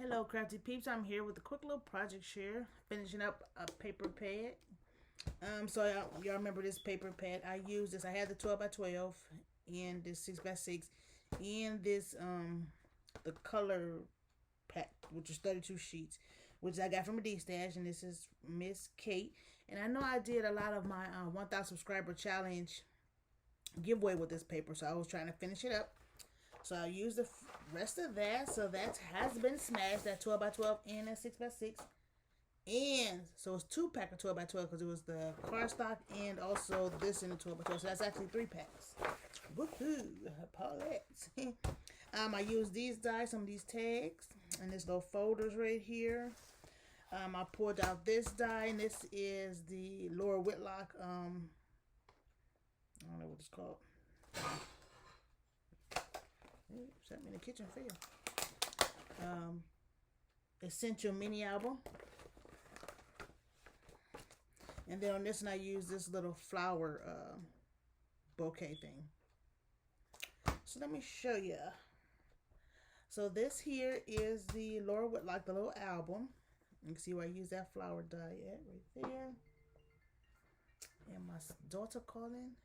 Hello, crafty peeps. I'm here with a quick little project share, finishing up a paper pad. So y'all remember this paper pad? I used this. I had the 12 by 12 and this 6 by 6 and this the color pack, which is 32 sheets, which I got from a D stash, and this is Miss Kate. And I know I did a lot of my 1,000 subscriber challenge giveaway with this paper, so I was trying to finish it up. So I used the rest of that. So that has been smashed. That 12 by 12 and that 6 by 6. And so it's 2 pack of 12 by 12 because it was the cardstock and also this in the 12 by 12. So that's actually 3 packs. Woohoo! Paulette. I used these dies, some of these tags, and this little folders right here. I pulled out this die, and this is the Laura Whitlock. I don't know what it's called. Set me in the kitchen for you. Essential mini album. And then on this one I use this little flower bouquet thing. So let me show you. So this here is the Laura Whitlock, the little album. You can see where I use that flower die at right there. And my daughter calling.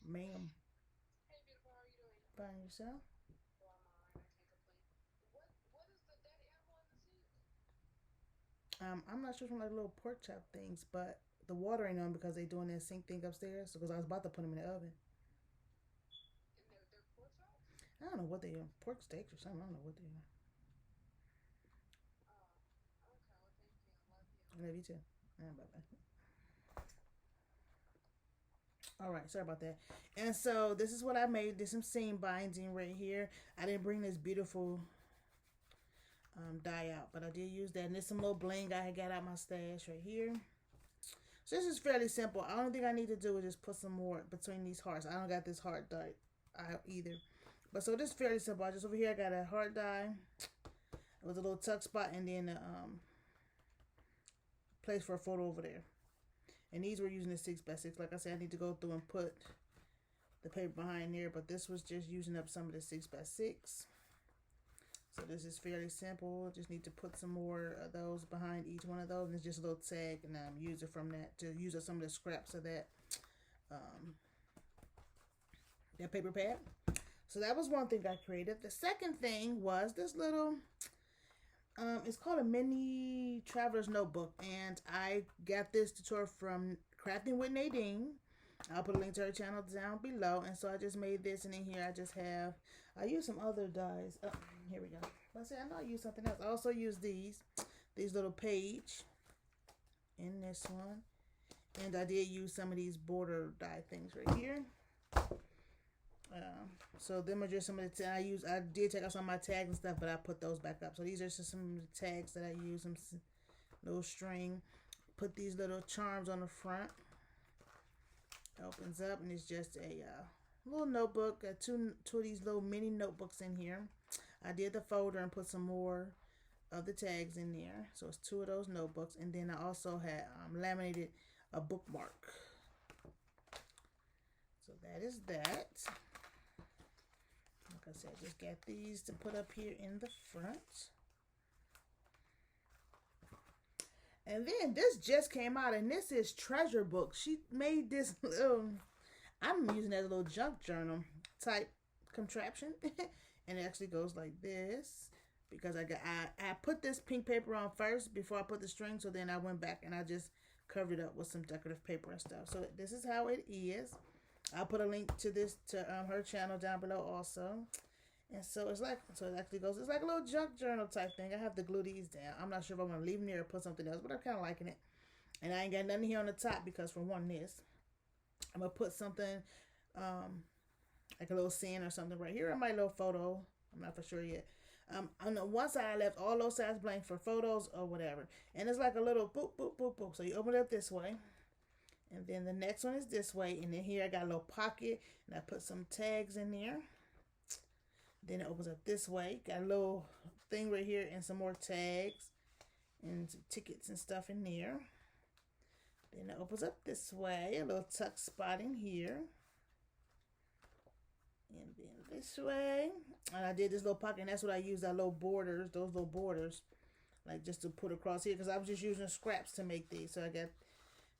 Ma'am. Hey, beautiful, how are you doing? Find yourself. Oh, I'm alright, I can't complain. What is the daddy apple in the I'm not sure from like little pork chop things, but the water ain't on because they doing that sink thing upstairs. Because I was about to put them in the oven. And they're pork chops? I don't know what they are. Pork steaks or something. I don't know what they are. Oh, okay, well, thank you. I love you. I love you too. Bye bye. All right, sorry about that. And so this is what I made. This some seam binding right here. I didn't bring this beautiful die out, but I did use that. And there's some little bling I had got out my stash right here. So this is fairly simple. The only thing I need to do is just put some more between these hearts. I don't got this heart die either. But so this is fairly simple. I just over here I got a heart die with a little tuck spot and then a place for a photo over there. And these were using the 6 by 6. Like I said, I need to go through and put the paper behind there, but this was just using up some of the 6 by 6. So this is fairly simple. Just need to put some more of those behind each one of those. And it's just a little tag, and use it from that to use up some of the scraps of that that paper pad. So that was one thing I created. The second thing was this little it's called a mini traveler's notebook, and I got this tutorial from Crafting with Nadine. I'll put a link to her channel down below. And so I just made this, and in here I use some other dies. Oh, here we go. Let's see, I know I use something else. I also use these little page in this one, and I did use some of these border die things right here. So them are just some of the I did take out some of my tags and stuff, but I put those back up. So these are just some of the tags that I use. Some little string. Put these little charms on the front. It opens up, and it's just a little notebook. Got two of these little mini notebooks in here. I did the folder and put some more of the tags in there. So it's 2 of those notebooks, and then I also had laminated a bookmark. So that is that. Like I said, just got these to put up here in the front. And then this just came out, and this is Treasure Book. She made this little, I'm using that little junk journal type contraption. And it actually goes like this. Because I put this pink paper on first before I put the string. So then I went back and I just covered it up with some decorative paper and stuff. So this is how it is. I'll put a link to this to her channel down below also. And so it actually goes, it's like a little junk journal type thing. I have to glue these down. I'm not sure if I'm going to leave them there or put something else, but I'm kind of liking it. And I ain't got nothing here on the top because for one, I'm going to put something like a little scene or something right here on my little photo. I'm not for sure yet. On the one side, I left all those sides blank for photos or whatever. And it's like a little boop, boop, boop, boop. So you open it up this way. And then the next one is this way. And then here I got a little pocket. And I put some tags in there. Then it opens up this way. Got a little thing right here and some more tags. And some tickets and stuff in there. Then it opens up this way. A little tuck spot in here. And then this way. And I did this little pocket, and that's what I used, that little borders, those little borders, like just to put across here, because I was just using scraps to make these. So I got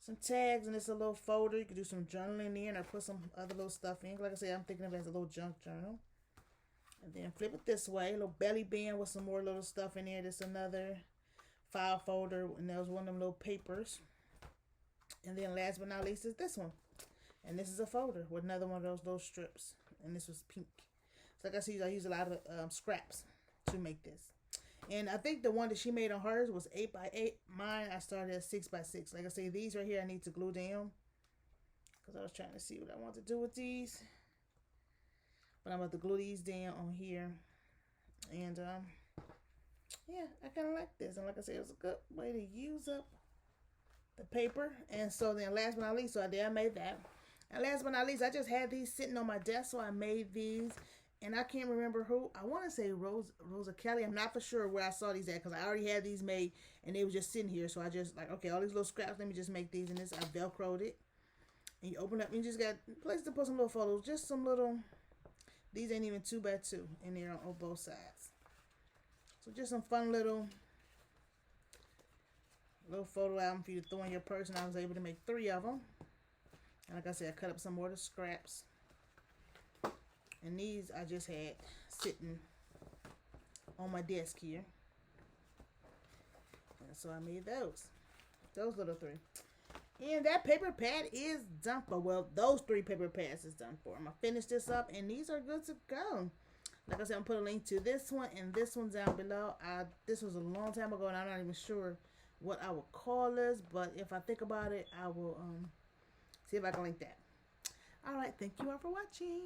some tags, and it's a little folder. You can do some journaling in, or put some other little stuff in. Like I said, I'm thinking of it as a little junk journal. And then flip it this way, a little belly band with some more little stuff in there. This another file folder, and there was one of them little papers. And then last but not least is this one. And this is a folder with another one of those little strips. And this was pink. So like I use a lot of scraps to make this. And I think the one that she made on hers was 8x8. Mine, I started at 6x6. Like I say, these right here I need to glue down, because I was trying to see what I want to do with these. But I'm about to glue these down on here. And yeah, I kind of like this. And like I said, it was a good way to use up the paper. And so then last but not least, so I made that. And last but not least, I just had these sitting on my desk, so I made these. And I can't remember who. I want to say Rosa Kelly. I'm not for sure where I saw these at, because I already had these made and they were just sitting here. So I just like, okay, all these little scraps, let me just make these. And this, I Velcroed it. And you open up and you just got a place to put some little photos. Just some little, these ain't even 2x2 in there on both sides. So just some fun little photo album for you to throw in your purse. And I was able to make 3 of them. And like I said, I cut up some more of the scraps. And these I just had sitting on my desk here. And so I made those little 3. And that paper pad is done for. Well, those 3 paper pads is done for. I'm going to finish this up, and these are good to go. Like I said, I'm going to put a link to this one and this one down below. This was a long time ago, and I'm not even sure what I would call this. But if I think about it, I will see if I can link that. All right. Thank you all for watching.